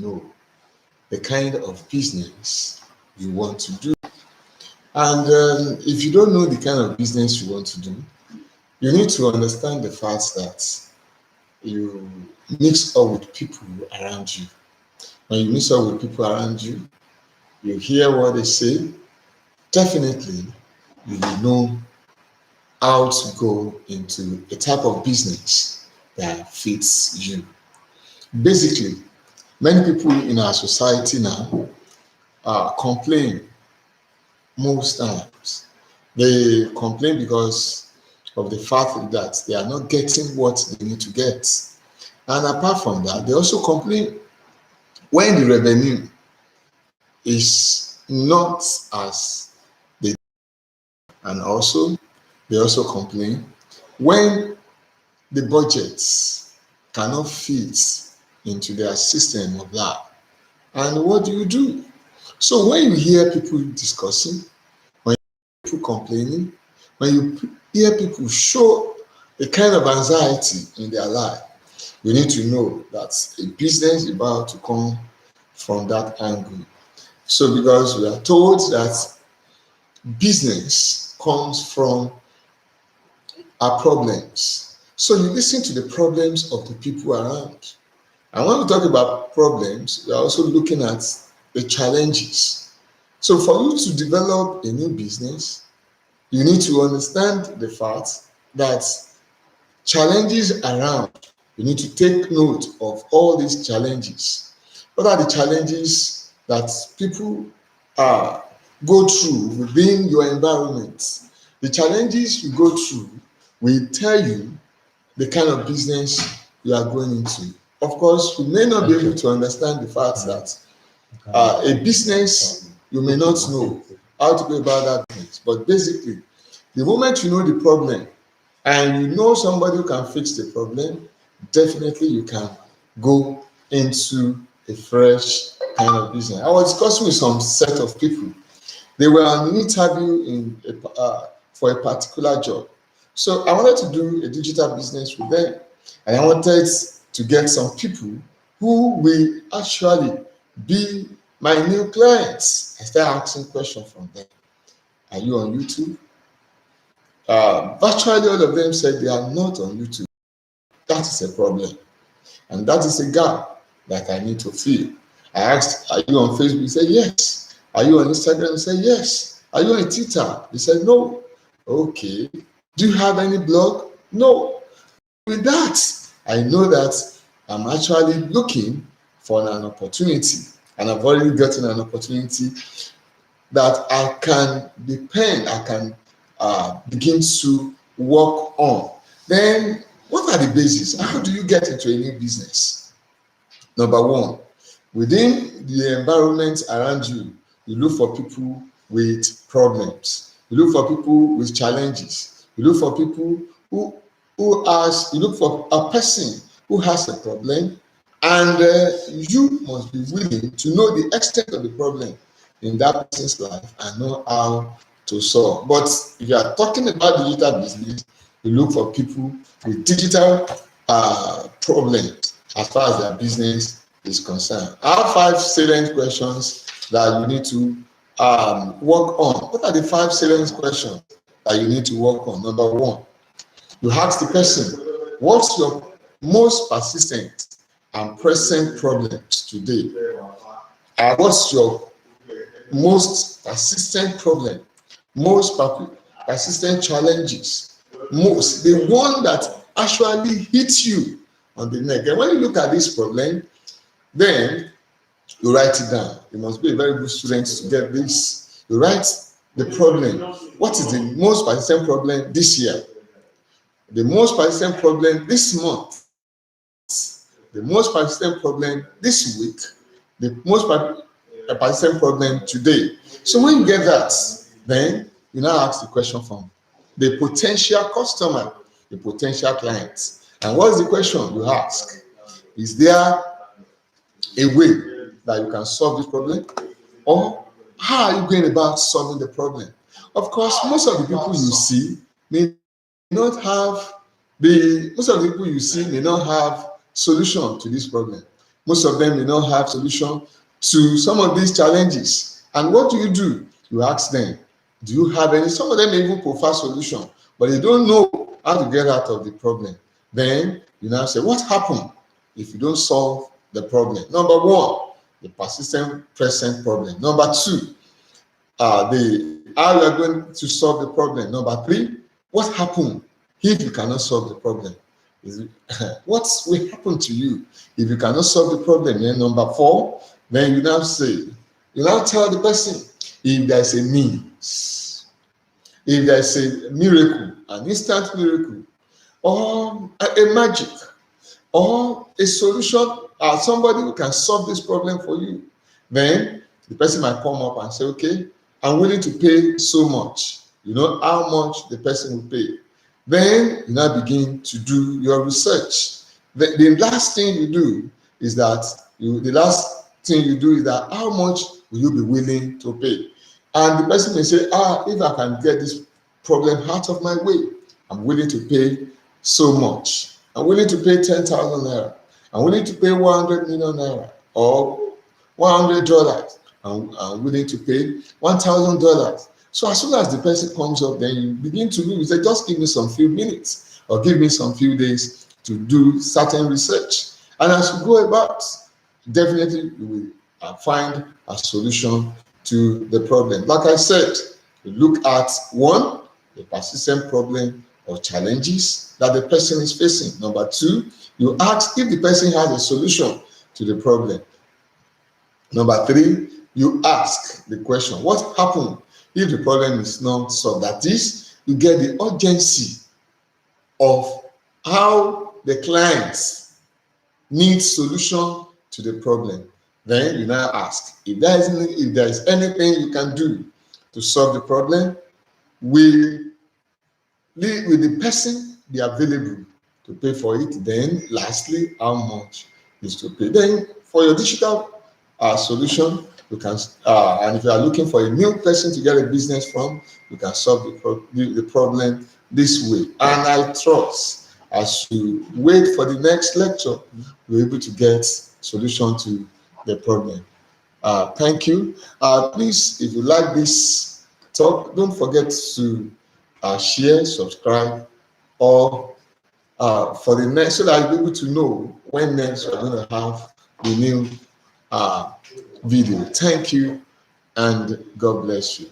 know the kind of business you want to do. And if you don't know the kind of business you want to do, you need to understand the fact that you mix up with people around you. When you mix up with people around you, you hear what they say, definitely you will know how to go into a type of business that fits you. Basically, many people in our society now complain most times. They complain because of the fact that they are not getting what they need to get. And apart from that, they also complain when the revenue is not as they, and also they also complain when the budgets cannot fit into their system of life. And what do you do? So when you hear people discussing, when you hear people complaining, when you hear people show a kind of anxiety in their life, you need to know that a business is about to come from that angle. So because we are told that business comes from our problems. So you listen to the problems of the people around. And when we talk about problems, we are also looking at the challenges. So for you to develop a new business, you need to understand the fact that challenges around, you need to take note of all these challenges. What are the challenges that people go through within your environment? The challenges you go through will tell you the kind of business you are going into. Of course, you may not be able to understand the fact that a business, you may not know how to go about that business. But basically, the moment you know the problem and you know somebody who can fix the problem, definitely you can go into a fresh kind of business. I was discussing with some set of people. They were on an interview for a particular job. So I wanted to do a digital business with them. And I wanted to get some people who will actually be my new clients. I started asking questions from them. Are you on YouTube? Virtually all of them said they are not on YouTube. That is a problem. And that is a gap that I need to fill. I asked, are you on Facebook? He said, yes. Are you on Instagram? He said, yes. Are you on Twitter? He said, no. Okay. Do you have any blog? No. With that, I know that I'm actually looking for an opportunity. And I've already gotten an opportunity that I can depend, I can begin to work on. Then, what are the bases? How do you get into a new business? Number one, within the environment around you, you look for people with problems. You look for people with challenges. You look for people you look for a person who has a problem, and you must be willing to know the extent of the problem in that person's life and know how to solve. But if you are talking about digital business, you look for people with digital problems as far as their business is concerned. I have 5 salient questions that you need to work on. What are the 5 salient questions that you need to work on? Number one, you ask the person, what's your most persistent and present problems today? What's your most persistent problem, most persistent challenges, the one that actually hits you on the neck? And when you look at this problem, then you write it down. You must be a very good student to get this. You write the problem. What is the most persistent problem this year? The most persistent problem this month? The most persistent problem this week? The most persistent problem today? So when you get that, then you now ask the question from the potential customer, the potential client. And what's the question you ask? Is there a way that you can solve this problem? Or how are you going about solving the problem? Of course, most of the people you see may not have most of the people you see may not have solution to this problem. Most of them may not have solution to some of these challenges. And what do? You ask them, do you have any? Some of them may even prefer solution, but they don't know how to get out of the problem. Then you now say, what happened if you don't solve the problem? Number one, the persistent present problem. Number two, the how you are going to solve the problem. Number three, what happened if you cannot solve the problem? What will happen to you if you cannot solve the problem? Then number four, then you now say, you now tell the person if there's a means, if there's a miracle, an instant miracle, or a magic, or a solution, or somebody who can solve this problem for you, then the person might come up and say, okay, I'm willing to pay so much. You know how much the person will pay. Then you now begin to do your research. The last thing you do is that how much will you be willing to pay? And the person may say, if I can get this problem out of my way, I'm willing to pay so much. I'm willing to pay 10,000 naira. I'm willing to pay 100 million naira or $100. I'm willing to pay $1,000. So as soon as the person comes up, then you begin to do, you say, just give me some few minutes or give me some few days to do certain research. And as you go about, definitely you will find a solution to the problem. Like I said, you look at one, the persistent problem or challenges that the person is facing. Number two, you ask if the person has a solution to the problem. Number three, you ask the question, what happened if the problem is not solved? That is, you get the urgency of how the clients need solution to the problem. Then you now ask, if there is anything you can do to solve the problem, will the person be available to pay for it? Then lastly, how much is to pay? Then for your digital solution, you can, and if you are looking for a new person to get a business from, you can solve the problem this way. And I trust as you wait for the next lecture, you're able to get solution to the problem. Thank you. Please, if you like this talk, don't forget to share, subscribe, or for the next, so that you'll be able to know when next we're going to have the new video. Thank you, and God bless you.